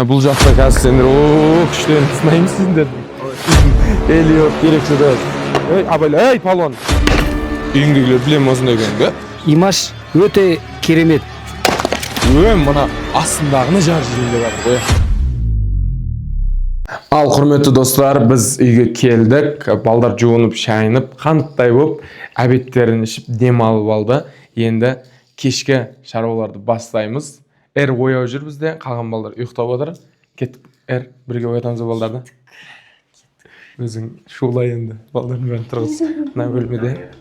Бұл жақта қазір сендер күштерін сынаймыз сендер. Элиот керекші да. Абайла, палуан. Үйіңдегілер білем осындай екен бе? Имаш өте керемет. Мына астындағыны жар жерінде бар ғой. Ал құрметті достар, біз үйге келдік. Балдар жуынып, шайынып, қандай болып, әбеттерін ішіп, дем алып алды. Енді кешке шаруаларды бастаймыз. Ояу жүр бізде, қалған балдар ұйықтап отыр. Кеттік, бірге оятамыз балдарды. Өзің шулай енді, балдардың бәрін тұрғыз. Мына бөлмеде.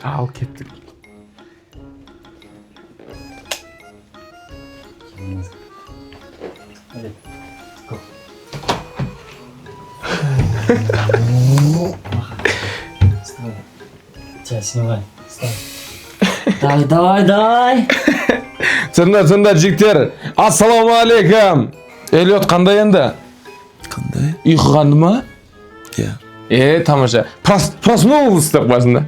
Ал кеттік. Тебя снимай. Давай. Сындар, жігіттер. Ассаламу алейкум. Элиот, қандай енді? Қандай? Ұйқығанды ма? Иә. Тамаша. Проснулся деп басында.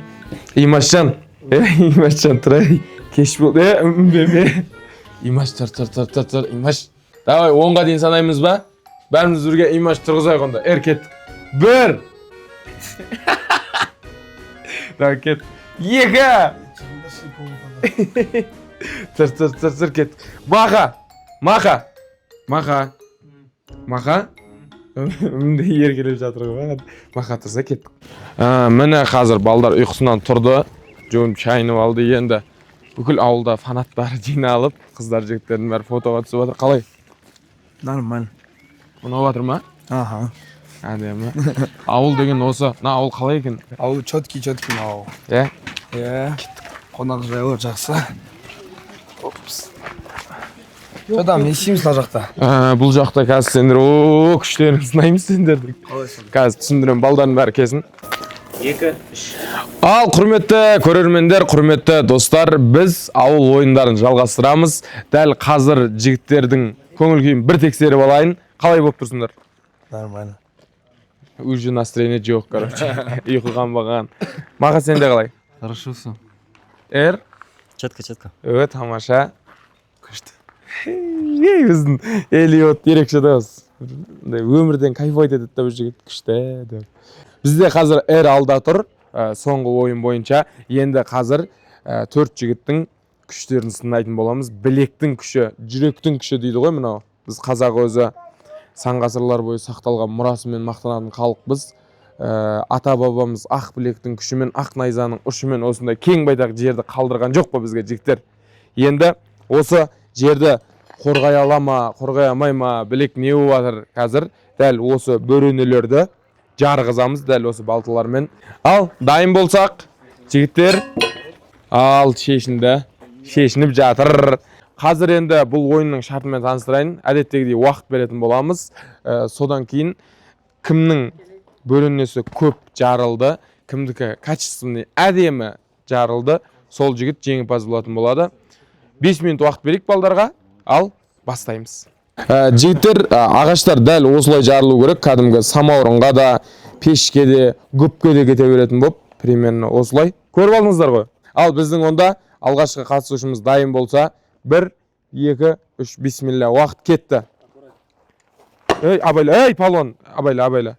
Имашжан, тұрай. Кеш болды. Үмбеме. Имаш, тұр. Имаш. Давай, 10-ға дейін санаймыз ба? Бәріміз бірге имаш тұрғызайық онда. Кеттік. 1. Давай, кет. 2. Тұр, кет. Маха. Үнді еркелеп жатыр ғой. Маха тұрса кеттік. Міне қазір балдар ұйқысынан тұрды. Жуынып шайынып алды енді. Бүкіл ауылда фанаттары жиналып, қыздар жігіттердің бәрі фотоға түсіп отыр. Қалай? Нормально. Ұнап жатыр ма? Аха. Әдемі. Ауыл деген осы. Ауыл қалай екен? Ауыл чөткі ауыл. Иә? Қонақ жайлы жақсы. Жодам, не істейміз мына жақта? Бұл жақта қазір сендер күштерін сынаймыз сендерді. Қазір түсіндірем, балдардың бәрі кесін. 2, 3. Ал құрметті көрермендер, құрметті достар, біз ауыл ойындарын жалғастырамыз. Дәл қазір жігіттердің көңіл күйін бір тексеріп алайын. Қалай болып тұрсыңдар? Нормально. Уже настроение жоқ, короче. Ұйқыған баған. Маға сенде қалай? Хорошо все. Четко. Тамаша. Күшті. Біздің Элиот ерекше да осы. Өмірден кайф етеді бұл жігіт. Күшті. Бізде қазір алда тұр. Соңғы ойын бойынша. Енді қазір 4 жігіттің күштерін сынайтын боламыз. Білектің күші, жүректің күші дейді ғой мынау. Біз қазақ өзі сан ғасырлар бойы сақталған мұрасымен мақтанатын халықпыз. Ата бабамыз ақ білектің күшімен, ақ найзаның ұшымен осындай кең байтақ жерді қалдырған жоқ па бізге жігіттер. Енді осы жерді қорғай ала ма, қорғай алмай ма, білек не болып жатыр қазір. Дәл осы бөренелерді жарғызамыз, дәл осы балталармен. Ал, дайын болсақ, жігіттер, ал шешініп жатыр. Қазір енді бұл ойынның шартымен таныстырайын. Әдеттегідей уақыт беретін боламыз. Содан кейін кімнің бөренесі көп жарылды, кімдікі качественный әдемі жарылды, сол жігіт жеңімпаз болатын болады. 5 минут уақыт берейік балдарға. Ал, бастаймыз. Жігіттер, ағаштар дәл осылай жарылу керек. Кәдімгі самаурынға да, пешке де, көпке де кете беретін болып, примерно осылай. Көріп алдыңыздар ғой. Ал біздің онда алғашқы қатысушымыз дайын болса, 1, 2, 3, бисмилля, уақыт кетті. Абайла, палуан, абайла.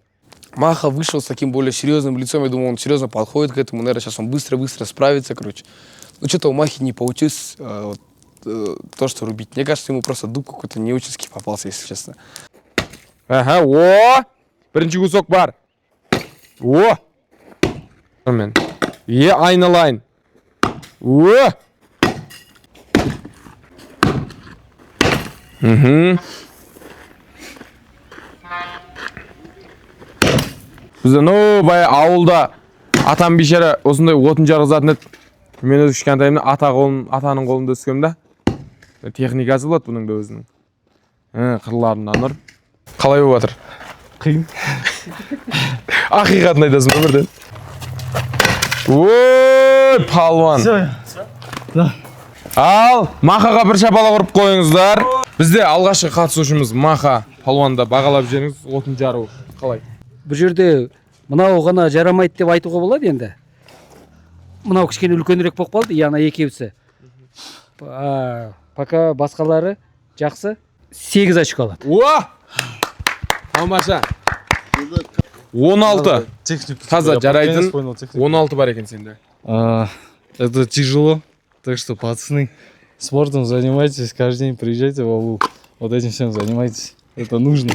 Маха вышел с таким более серьезным лицом, я думаю, он серьезно подходит к этому, наверное, сейчас он быстро справится, короче. Ну, что-то у Махи не получилось то, что рубить. Мне кажется, ему просто дуб какой-то неучинский попался, если честно. Бірінші кусок бар. Айналайын. Бізде, бай ауылда атам бейшара осындай отын жарғызатын еді. Мен өз кішкентайымда атаның қолында өскем да. Техникасы болады бұның да өзінің. Қырларынан ұр. Қалай болып жатыр? Қиын. Ақиқатын айтасың өмірден. Палуан. Ал, Махаға бір шапала құрып қойыңыздар. Бізде алғашқы қатысушымыз Маха. Палуанда бағалап жеріңіз отын жару. Қалай? Бұл жерде мынау ғана жарамайды деп айтуға болады енді. Мынау кішкене үлкенірек болып қалды, яна екеуісі. Пока басқалары жақсы 8 очко алады. Тамаша. 16. Таза жарайтын. 16 бар екен сенде. Это тяжело, так что, пацаны, спортом занимайтесь, каждый день приезжайте в Алу. Вот этим всем занимайтесь, это нужно.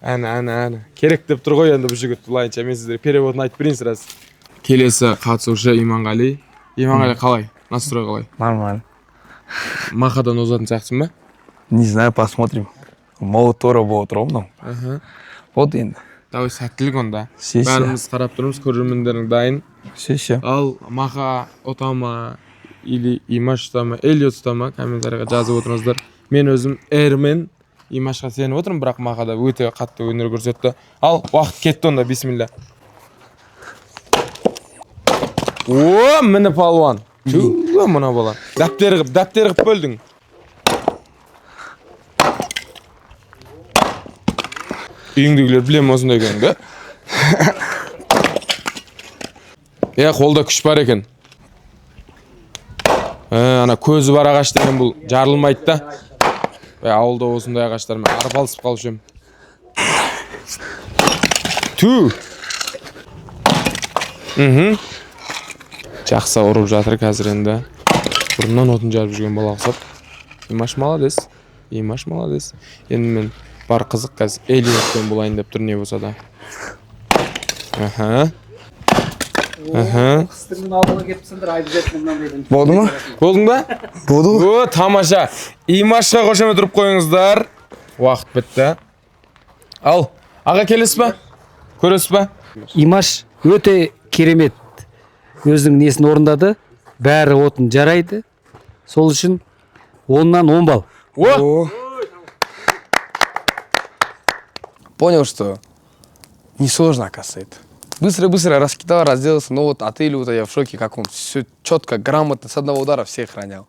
Әні. Керек деп тұр ғой енді бұл жігіт былайынша мен сіздерге переводын айтып берейін сразу. Келесі қатысушы Иманғали. Иманғали қалай? Настрой қалай? Нормально. Махадан озатын сияқтысың ба? Не знаю, посмотрим. Могут то работать ровно. Вот енді. Давай сәттілік онда. Все. Бәріміз қарап тұрмыз, көрермендерің дайын. Все. Ал Маха отама или Имаш отама, Элиот отама комментарийға жазып отырыңыздар. Мен өзім Эрмен Имашқа сеніп отырмын, бірақ Махада өте қатты өнер көрсетті. Ал уақыт кетті онда, бисмилля. О, міне палуан. Чу, мына бала. Дәптер қып бөлдің. Үйіңдегілер білем осындай екен, да? Қолда күш бар екен. Ана көзі бар ағаш деген бұл жарылмайды да. Ауылда осындай ағаштармен арпалысып қалушы ем. Ту! Жақса ұрып жатыр қазір енді. Бұрыннан отын жарып жүрген бала ұқсап. Имаш молодец. Енді мен бар қызық қазір Элиотпен болайын деп тұр не болса да. Қыстыңның алдыға кетіпсіңдір, обязательно мынандайдың. Болды ма? Болдың ба? Болды. О, тамаша. Имашқа қошемет тұрып қойыңыздар. Уақыт бітті. Ал, аға келесіз ба? Көресіз ба? Имаш өте керемет. Өзінің несін орындады. Бәрі отын жарайды. Сол үшін 10-нан 10 балл. О! Понял, что несложно, оказывается. Быстро раскидал, разделался, но вот от Илюта я в шоке, как он все четко, грамотно, с одного удара всех хранял.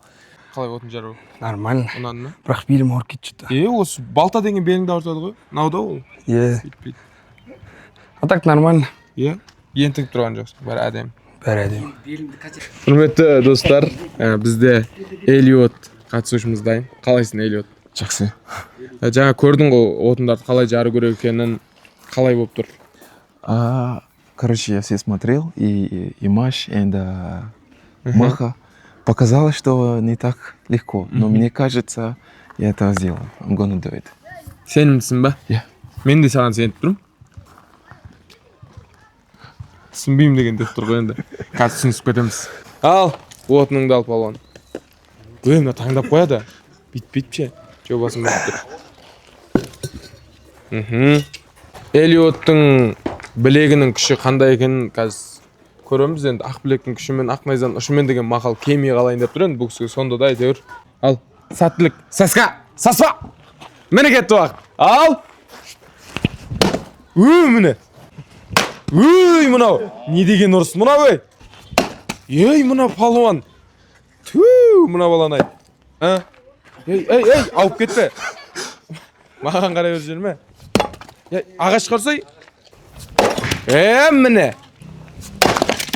Қалай отын жару? Нормально. Ұнады ма? Бірақ белім ауырып кетті что-то. Осы балта деген беліңді ауыртады ғой. Науда ол? Бүйтпейді. А так нормально. Ентігіп тұрған жоқсың, бәрі әдем. Бәрі әдем. Құрметті достар, бізде Элиот қатысушымыз дайын. Қалайсың, Элиот? Жақсы. Жаңа көрдің ғой отындарды қалай жару керек екенін, қалай болып тұр? Короче, я все смотрел, и Имаш, и Маха. Показалось, что не так легко, но мне кажется, я это сделал. I'm gonna do it. Сенімсің ба? Мен де саған сеніп тұрмын. Түсінбеймін деген деп тұр ғой енді. Қазір түсінісіп кетеміз. Ал, отыныңды ал палуан. Мына таңдап қояды. Бүйтіп ше. Жобасын көріп тұр. Элиоттың білегінің күші қандай екенін қазір көреміз енді. Ақ білектің күшімен, ақ найзаның ұшымен деген мақал кемей қалайын деп тұр енді. Бұл кісіге сонда да әйтеуір. Ал, сәттілік. Саспа! Міне кетті уақыт. Ал! Міне! Мынау! Не деген ұрыс мынау ой? Мынау палуан! Мына баланы айт. Ауып кетті. Маған қарай өржер ме? Ағаш қарсай? Міне!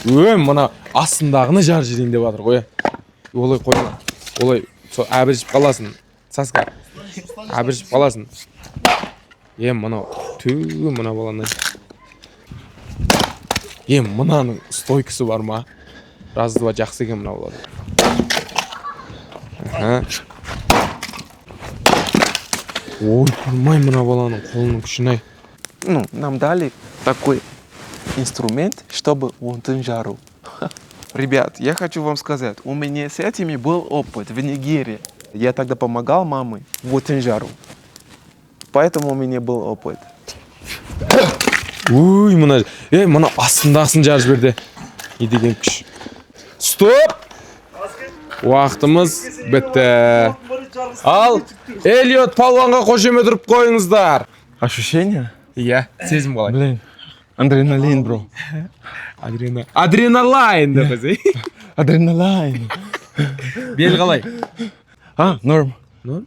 Мына астындағыны жар жерейін деп жатыр ғой. Олай қойма. Олай әбіржіп қаласын. Саска. Әбіржіп қаласын. Мынау. Мына баланы. Мынаның стойкасы бар ма? Раздыва жақсы екен мына болады. Ой, тұрмай мына баланың қолының күшін-ай. Ну, нам дали такой инструмент, чтобы отын жару. Ребят, я хочу вам сказать, у меня с этими был опыт в Нигерии. Я тогда помогал маме в отын жару. Поэтому у меня был опыт. Ой, мына астындағысын жарып жіберді. Не деген күш. Стоп! Уақытымыз бітті. Ал, Элиот палуанға қошемет тұрып қойыңыздар. Ощущение? Сезім қалай? Блин, адреналин, бро. Адреналайн деп қойсай. Адреналин. Бел қалай? Норм. Норм?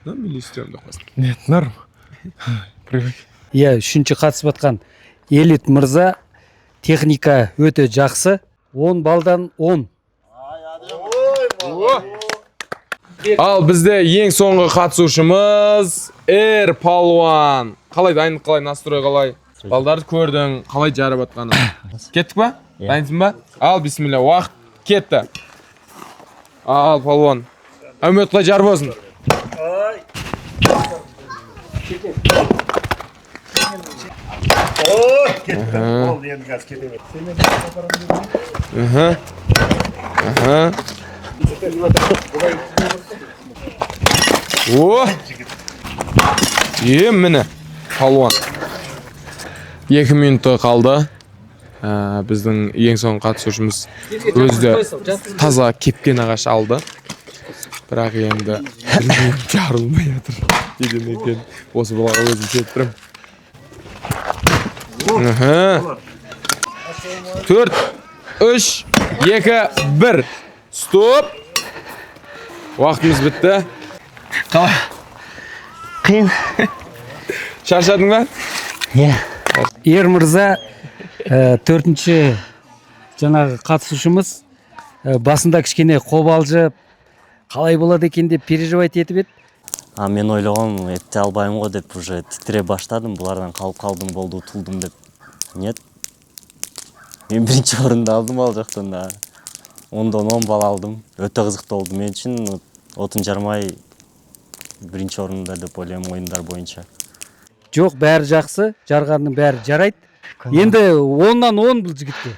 Норм или істеуім деп қойсын? Нет, норм. Привык. Үшінші қатысып атқан Элит мырза техника өте жақсы. 10 балдан 10. Ал бізде ең соңғы қатысушымыз палуан. қалай дайындық қалай, настрой қалай? Балдарды көрдің, қалай жарып атқанын. Кеттік па? Дайынсың ба? Ал, бисмилля, уақыт кетті. Ал, палуан. Үміт қалай жарып болсын. О! Міне, палуан. 2 минутта қалды. Біздің ең соңғы қатысушымыз өзді таза кепкен ағаш алды. Бірақ енді жарылмай жатыр. Неден екен. Осы бұлаға өзім сетіп тұрым. 4, 3, 2, 1. Стоп! Уақытымыз бітті. Қалай? Қиын. Шаршадың ба? Иә. Ер мырза, төртінші жаңағы қатысушымыз басында кішкене қобалжып, қалай болады екен деп переживать етіп еді. Мен ойлағам, ете албаймын ғой деп уже титіре баштадым. Бұлардан қалдым болды, ұтылдым деп. Нет. Мен бірінші орында алдым ал жақтан да. 10-дан 10 бал алдым. Өте қызықты болды. Мен үшін отын жармай бірінші орында деп ойлаймын ойындар бойынша. Жоқ, бәрі жақсы, жарғанның бәрі жарайды. Енді 10-нан 10 бұл жігітке.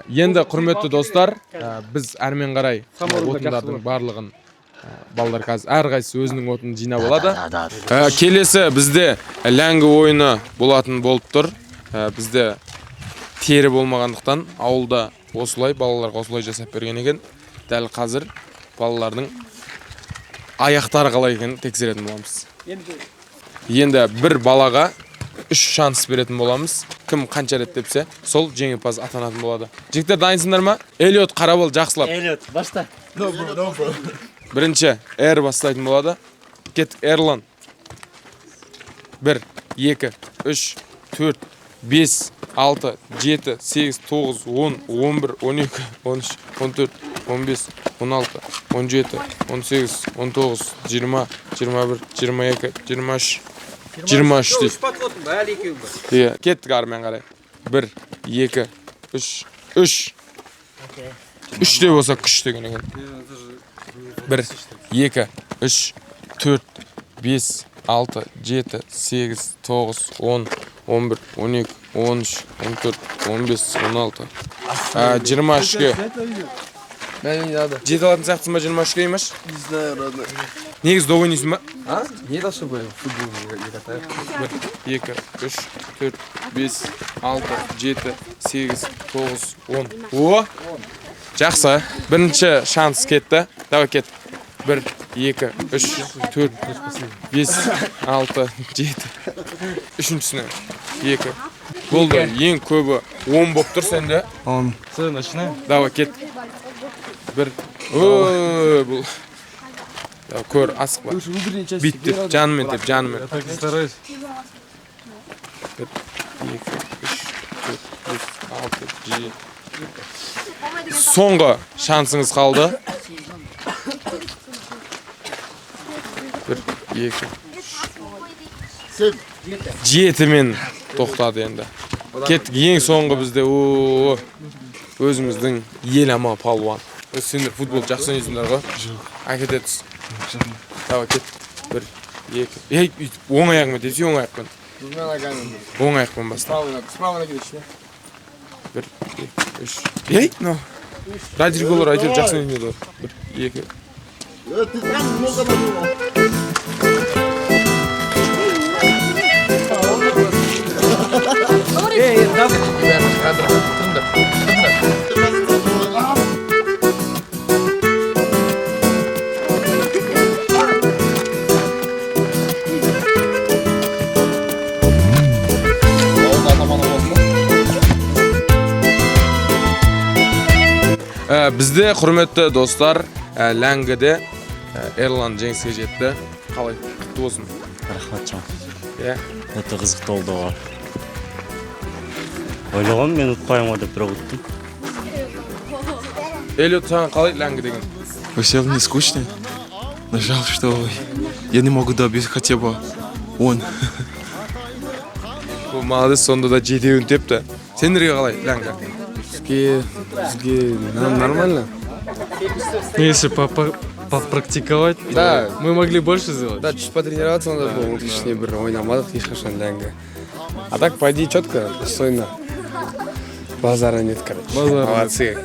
Енді құрметті достар, біз әрмен қарай отындардың барлығын балдар қазір әрқайсысы өзінің отын жинап алады. Келесі бізде ләңгі ойыны болатын болып тұр. Бізде тері болмағандықтан ауылда осылай балаларға осылай жасап берген екен. Дәл қазір балалардың аяқтары қалай екенін тексеретін боламыз. Енді бір балаға 3 шанс беретін боламыз. Кім қанша рет тепсе, сол жеңімпаз атанатын болады. Жігіттер дайынсыңдар ма? Элиот қарап ал, жақсылап. Элиот, башта. Бірінші Эр бастайтын болады. Кеттік, Эрлан. 1, 2, 3, 4, 5, 6, 7, 8, 9, 10, 11, 12, 13, 14, 15, 16, 17, 18, 19, 20, 21, 22, 23, 23 дейді. Кеттік армен қарай. 1, 2, 3, 3. 3 де болса күш деген екен. 1, 2, 3, 4, 5, 6, 7, 8, 9, 10, 11, 12, 13, 14, 15, 16. 23-ке. Жет алатын сияқтысың ба 23-ке емеш? Не знаю, родной. Негізді ойнайсың ба? Нет, особо футбол не катаю. 1, 2, 3, 4, 5, 6, 7, 8, 9, 10. О! Жақсы. Бірінші шанс кетті. Давай кет. 1, 2, 3, 4, 5, 6, 7. Үшіншісіне. 2. Болды. Ең көбі 10 болып тұр сенде. 10. Все, начинаем. Давай кет. 1. Ой, бұл. Көр, асық бар. Битті. Жанымен теп, жанымен. Я так и стараюсь. 1, 2, 3, 4, 5, 6, 7. Соңғы шансыңыз қалды. 1, 2, 7-мен тоқтады енді. Кеттік, ең соңғы бізде өзіміздің ел ама палуан. Сендер футбол жақсы ойнайсыңдар ғой? Әкететіз. Давай кет. 1, 2. Оң аяқмен тепсе, оң аяқпен. Оң аяқпен баста. Справа накидыш, 1, 2, 3. Ну. Радиголар айтып жақсы ойнайды. 1, 2. Бізде құрметті достар, ләңгіде Эрлан жеңіске жетті. Қалай? Құтты болсын. Рахматжан. Өте қызықты болды ғой. Ойлағам, мен ұтпаймын ғой деп бірақ ұттым. Элиот, саған қалай ләңгі деген? Весело, не скучно. Но жаль, что я не могу добиться хотя бы 10. Молодец, сонда да жетеуін тепті. Сендерге қалай, Лянка? Бізге нормально. Если попрактиковать, Да. мы могли больше сделать. Да, чуть потренироваться надо было, ол кішіне бір ойнамадық ешқашан Лянка. А так, по идее, четко, достойно. Базара нет, короче. Молодцы.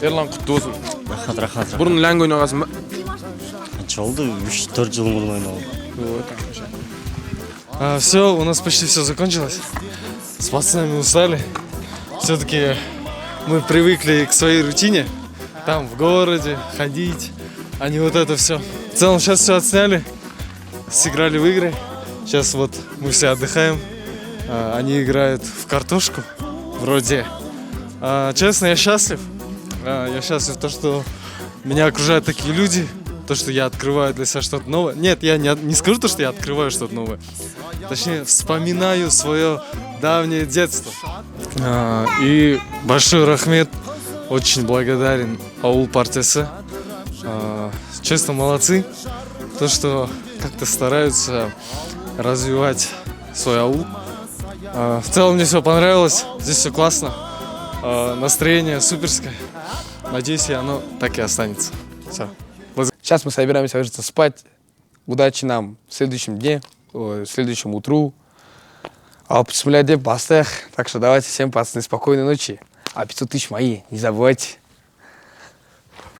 Ерлан, құтты болсын. Рахат, рахат. Бұрын Лянка ойнағансың ба? Қанша болды? 3-4 жыл бұрын ойнадым. Все, у нас почти все закончилось. С пацанами устали. Все-таки мы привыкли к своей рутине. Там, в городе, ходить, а не вот это все. В целом, сейчас все отсняли. Сыграли в игры. Сейчас вот мы все отдыхаем. Они играют в картошку. Вроде. Честно, я счастлив. Я счастлив, то, что меня окружают такие люди. То, что я открываю для себя что-то новое. Нет, я не скажу то, что я открываю что-то новое. Точнее, вспоминаю свое давнее детство. И большой рахмет. Очень благодарен аул партиясы. Честно, молодцы. То, что как-то стараются развивать свой аул. В целом мне все понравилось. Здесь все классно. Настроение суперское. Надеюсь, и оно так и останется. Все. Сейчас мы собираемся ложиться спать. Удачи нам в следующем дне, в следующем утру. А деп бастық. Так что давайте всем, пацаны, спокойной ночи. А 500 тысяч мои, не забывайте.